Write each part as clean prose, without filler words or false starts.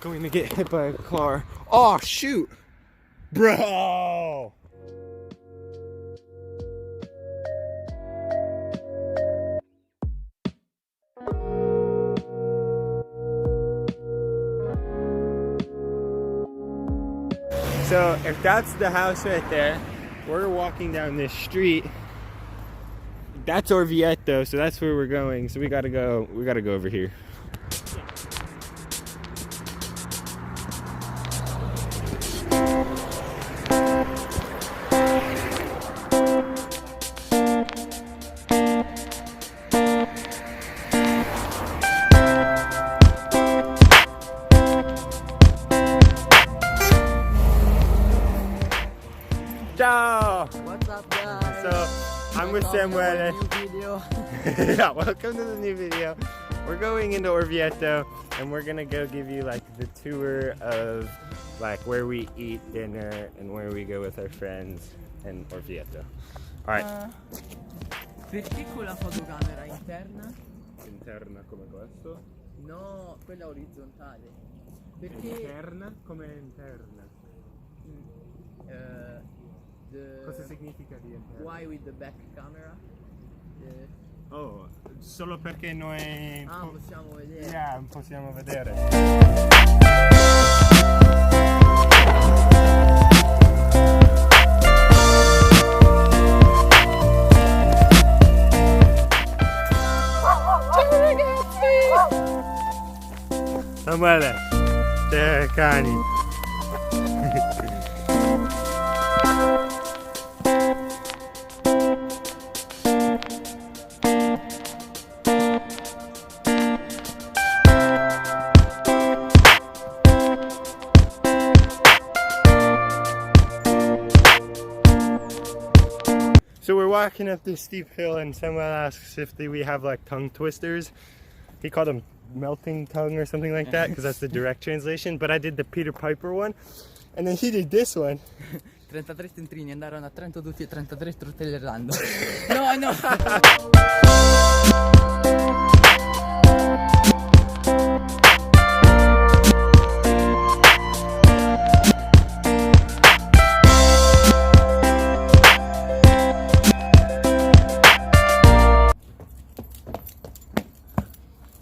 going to get hit by a car. Oh shoot, bro. So if that's the house right there, we're walking down this street. That's Orvieto, so that's where we're going. So we gotta go over here. Ciao! What's up, guys? So, I'm with Samuele. Yeah, welcome to the new video. We're going into Orvieto and we're gonna go give you like the tour of like where we eat dinner and where we go with our friends in Orvieto. Alright. Perché con la fotocamera interna? Interna come questo? No, quella orizzontale. Perché? Interna come interna. Cosa significa di interna? Why with the back camera? Oh, solo perché noi... Ah, possiamo vedere. Yeah, possiamo vedere. Ciao ragazzi! Samuele, c'è cani. So we're walking up this steep hill and someone asks if we have like tongue twisters. He called them melting tongue or something like that because that's the direct translation, but I did the Peter Piper one and then he did this one. 33 centrini andarono a Trento tutti e 33 trottelleranno. No, no!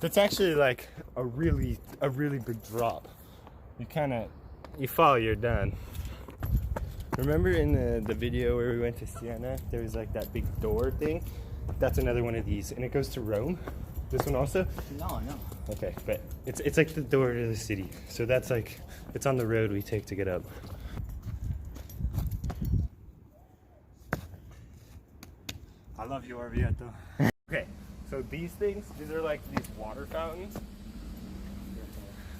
That's actually like a really big drop. You fall, you're done. Remember in the video where we went to Siena, there was like that big door thing? That's another one of these, and it goes to Rome. This one also? No, no. Okay, but it's like the door to the city. So that's like, it's on the road we take to get up. I love you, Orvieto. Okay, so these are like these water fountains.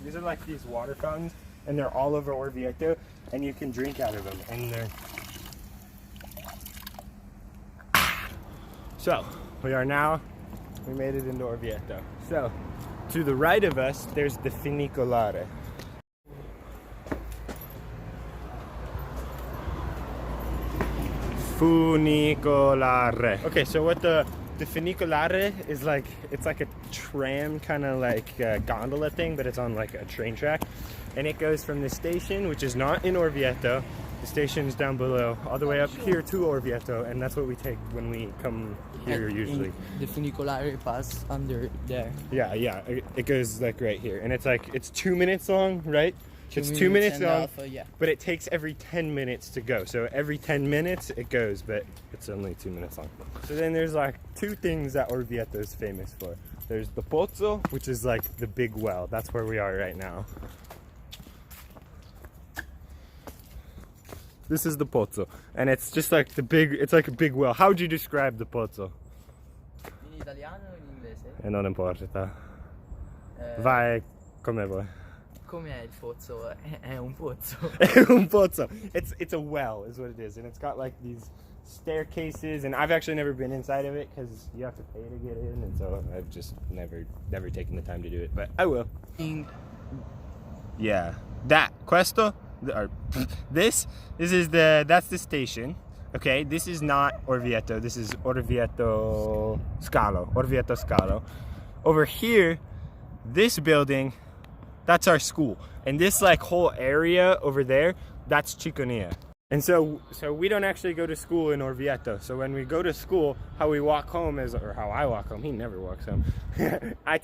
These are like these water fountains, and they're all over Orvieto, and you can drink out of them, and they're... So, we made it into Orvieto. So, to the right of us, there's the funicolare. Funicolare. Okay, so what the funicolare is like, it's like a tram kind of like gondola thing, but it's on like a train track, and it goes from the station, which is not in Orvieto. The station's down below, all the way up here to Orvieto, and that's what we take when we come here usually. The funicolare pass under there. Yeah, it goes like right here, and it's 2 minutes long, right? It's 2 minutes long, yeah. but it takes every 10 minutes to go. So every 10 minutes it goes, but it's only 2 minutes long. So then there's like two things that Orvieto is famous for. There's the pozzo, which is like the big well. That's where we are right now. This is the pozzo, and it's just like it's like a big well. How would you describe the pozzo? In italiano o in inglese? E non importa. Vai come vuoi. Com'è il pozzo? È un pozzo. È un pozzo. It's a well is what it is, and it's got like these staircases, and I've actually never been inside of it because you have to pay to get in, and so I've just never taken the time to do it, but I will. Yeah, questo, or that's the station. Okay, this is not Orvieto. This is Orvieto Scalo. Over here, this building, that's our school. And this like whole area over there, that's Ciconia. And so we don't actually go to school in Orvieto. So when we go to school, how we walk home is, or how I walk home, he never walks home. I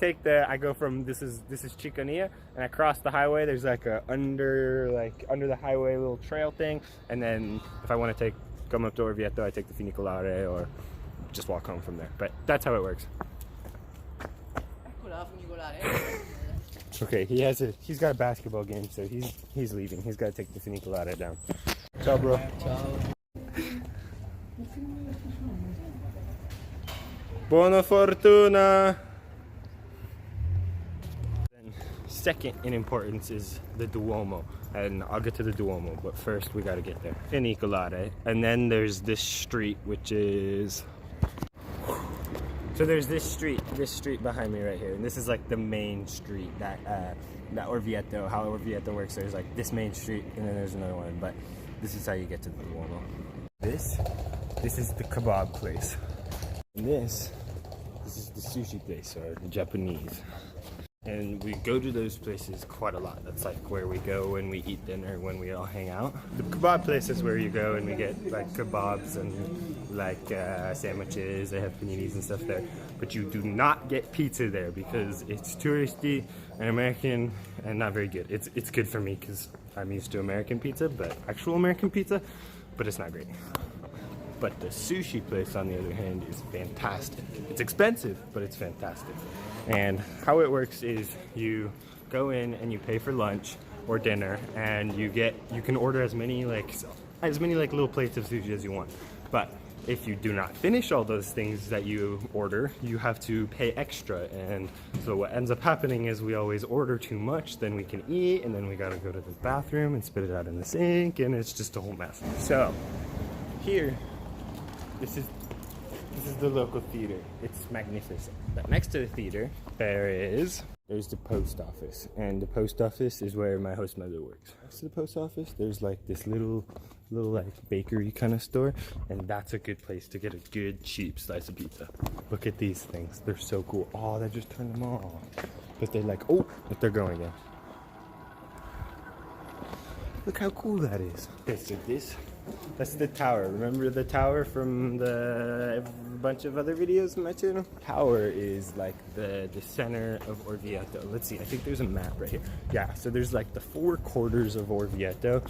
go from, this is Ciconia, and I cross the highway. There's like a under the highway little trail thing. And then if I want to come up to Orvieto, I take the funicolare or just walk home from there. But that's how it works. Okay, he's got a basketball game, so he's leaving. He's got to take the funicolare down. Ciao, bro. Ciao. Buona fortuna. Then second in importance is the Duomo, and I'll get to the Duomo, but first we got to get there. Funicolare, and then there's this street, which is. So there's this street behind me right here, and this is like the main street that Orvieto, how Orvieto works. There's like this main street, and then there's another one, but this is how you get to the Duomo. This is the kebab place, and this is the sushi place, or the Japanese. And we go to those places quite a lot. That's like where we go when we eat dinner, when we all hang out. The kebab place is where you go and we get like kebabs and like sandwiches. They have paninis and stuff there. But you do not get pizza there because it's touristy and American and not very good. It's good for me because I'm used to American pizza, but actual American pizza, but it's not great. But the sushi place, on the other hand, is fantastic. It's expensive, but it's fantastic. And how it works is you go in and you pay for lunch or dinner, and you can order as many like little plates of sushi as you want. But if you do not finish all those things that you order, you have to pay extra. And so what ends up happening is we always order too much, then we can eat, and then we gotta go to the bathroom and spit it out in the sink, and it's just a whole mess. So here, this is the local theater. It's magnificent. But next to the theater, there's the post office. And the post office is where my host mother works. Next to the post office, there's like this little like bakery kind of store. And that's a good place to get a good cheap slice of pizza. Look at these things. They're so cool. Oh, they just turned them off. But they're like, oh, but they're going again. Look how cool that is. Okay, so that's the tower. Remember the tower from the bunch of other videos on my channel? Tower is like the center of Orvieto. Let's see, I think there's a map right here. Yeah, so there's like the 4 quarters of Orvieto.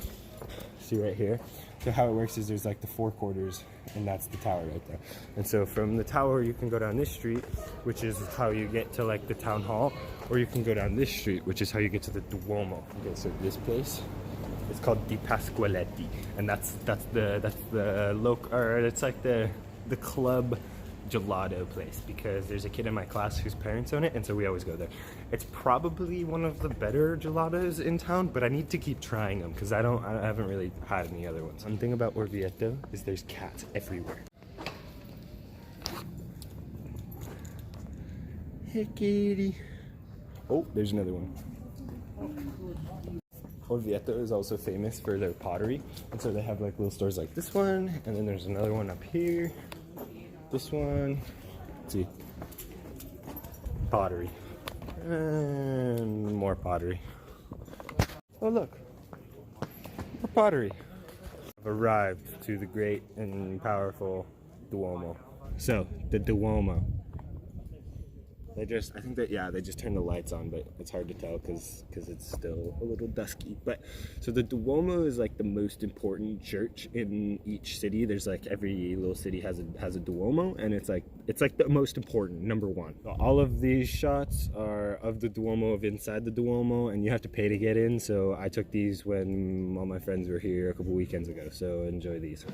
See right here? So how it works is there's like the 4 quarters, and that's the tower right there. And so from the tower you can go down this street, which is how you get to like the town hall, or you can go down this street, which is how you get to the Duomo. Okay, so this place, it's called Di Pasqualetti, and that's the local, or it's like the club gelato place, because there's a kid in my class whose parents own it, and so we always go there. It's probably one of the better gelatos in town, but I need to keep trying them because I haven't really had any other ones. One thing about Orvieto is there's cats everywhere. Hey kitty. Oh, there's another one. Orvieto is also famous for their pottery, and so they have like little stores like this one, and then there's another one up here, this one, let's see, pottery, and more pottery. Oh look, more pottery. I've arrived to the great and powerful Duomo. So, the Duomo. They just turned the lights on, but it's hard to tell because it's still a little dusky. But so the Duomo is like the most important church in each city. There's like every little city has a Duomo, and it's like the most important, number 1. All of these shots are of the Duomo, of inside the Duomo, and you have to pay to get in. So I took these when all my friends were here a couple weekends ago. So enjoy these.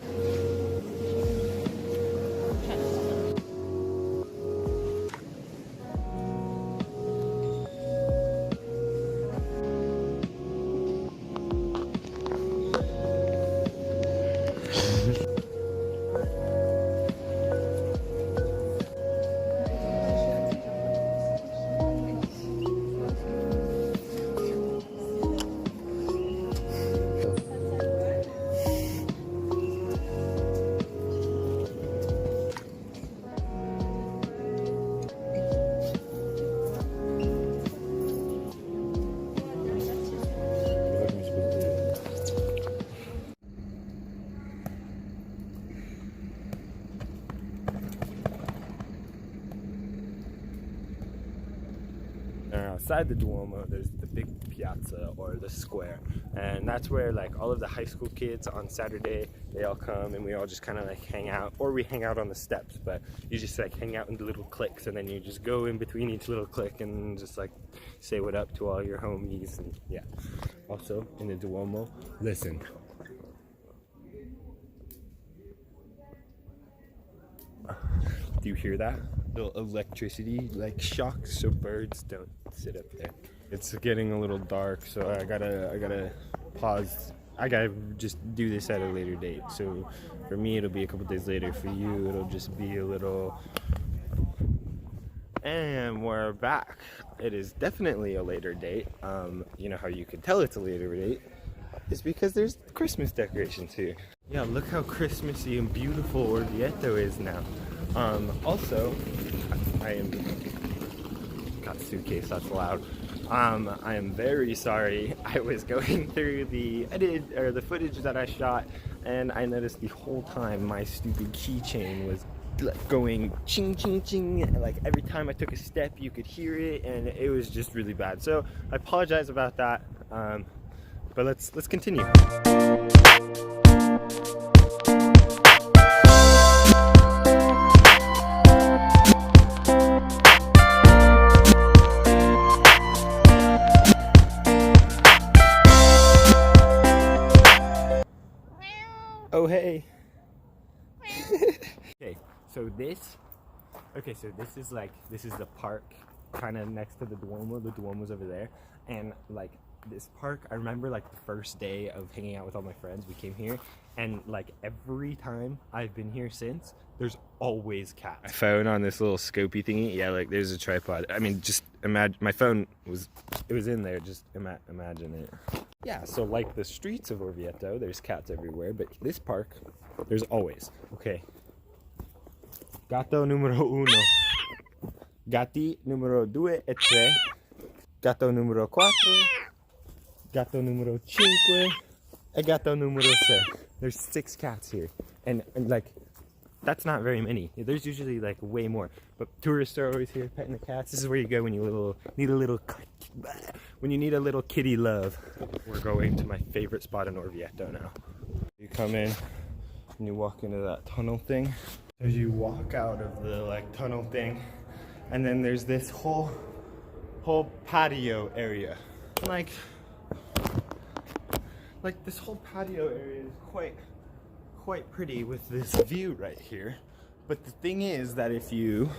outside the Duomo, there's the big piazza or the square, and that's where like all of the high school kids on Saturday, they all come and we all just kind of like hang out, or we hang out on the steps, but you just like hang out in the little cliques, and then you just go in between each little clique and just like say what up to all your homies. And yeah, also in the Duomo, listen. Do you hear that? Little electricity like shocks, so birds don't sit up there. It's getting a little dark, so I gotta pause. I gotta just do this at a later date. So for me it'll be a couple days later. For you it'll just be a little. And we're back. It is definitely a later date. You know how you can tell it's a later date? It's because there's Christmas decorations here. Yeah, look how Christmassy and beautiful Orvieto is now. Also, I am got a suitcase, that's loud. I am very sorry. I was going through the the footage that I shot, and I noticed the whole time my stupid keychain was like going ching ching ching. Like every time I took a step, you could hear it, and it was just really bad. So I apologize about that. But let's continue. Oh hey. This is the park kind of next to the Duomo. The Duomo's over there, and like this park, I remember like the first day of hanging out with all my friends, we came here, and like every time I've been here since, there's always cats. My phone on this little scopey thingy, yeah, like there's a tripod. I mean, just imagine, my phone was in there, just imagine it. Yeah, so like the streets of Orvieto, there's cats everywhere, but this park, there's always. Okay. Gatto numero uno. Gatti numero due e tre. Gatto numero quattro. Gatto numero cinque. E gatto numero sei. There's 6 cats here. And like, that's not very many. There's usually like way more. But tourists are always here petting the cats. This is where you go when you need a little kitty love. We're going to my favorite spot in Orvieto now. You come in and you walk into that tunnel thing. As you walk out of the like tunnel thing, and then there's this whole patio area. Like this whole patio area is quite pretty with this view right here. But the thing is that if you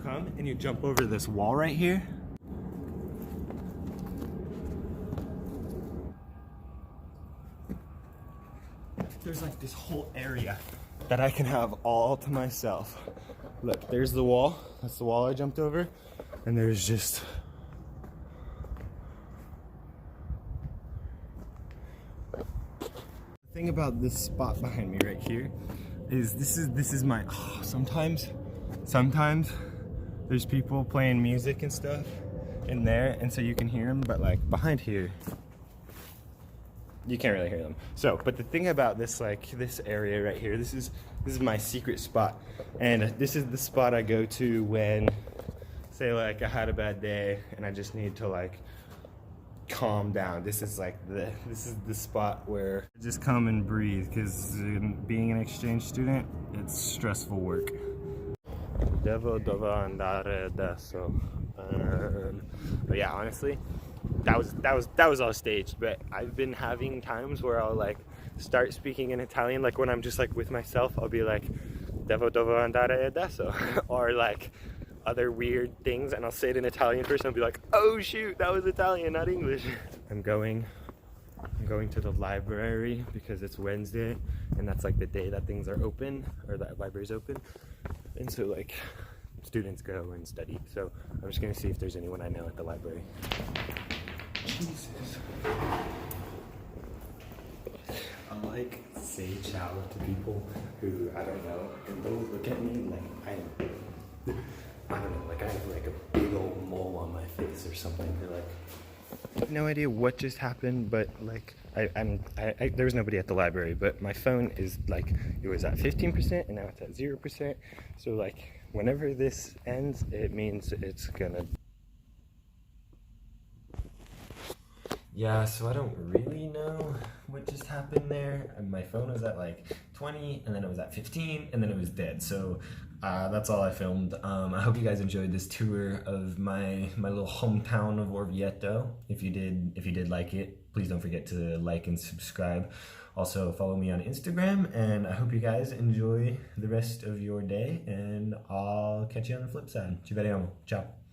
come and you jump over this wall right here, there's like this whole area that I can have all to myself. Look, there's the wall. That's the wall I jumped over. And there's just the thing about this spot behind me right here is this is my sometimes there's people playing music and stuff in there, and so you can hear them, but like behind here you can't really hear them. So, but the thing about this, like this area right here, this is my secret spot, and this is the spot I go to when, say, like I had a bad day and I just need to like calm down. This is the spot where I just come and breathe, because being an exchange student, it's stressful work. Devo andare adesso. But yeah, honestly, that was all staged. But I've been having times where I'll like start speaking in Italian, like when I'm just like with myself, I'll be like devo andare adesso, or like other weird things, and I'll say it in Italian first and I'll be like, oh shoot, that was Italian, not English. I'm going to the library because it's Wednesday and that's like the day that things are open, or that library's open, and so like students go and study. So I'm just gonna see if there's anyone I know at the library. Jesus. I like say ciao to people who I don't know, and they'll look at me like I don't know, like I have like a big old mole on my face or something. They're like, I have no idea what just happened, but like there was nobody at the library, but my phone is like, it was at 15% and now it's at 0%. So like whenever this ends, it means it's gonna... Yeah, so I don't really know what just happened there. My phone was at like 20, and then it was at 15, and then it was dead. So that's all I filmed. I hope you guys enjoyed this tour of my little hometown of Orvieto. If you did like it, please don't forget to like and subscribe. Also follow me on Instagram, and I hope you guys enjoy the rest of your day, and I'll catch you on the flip side. Ci vediamo. Ciao.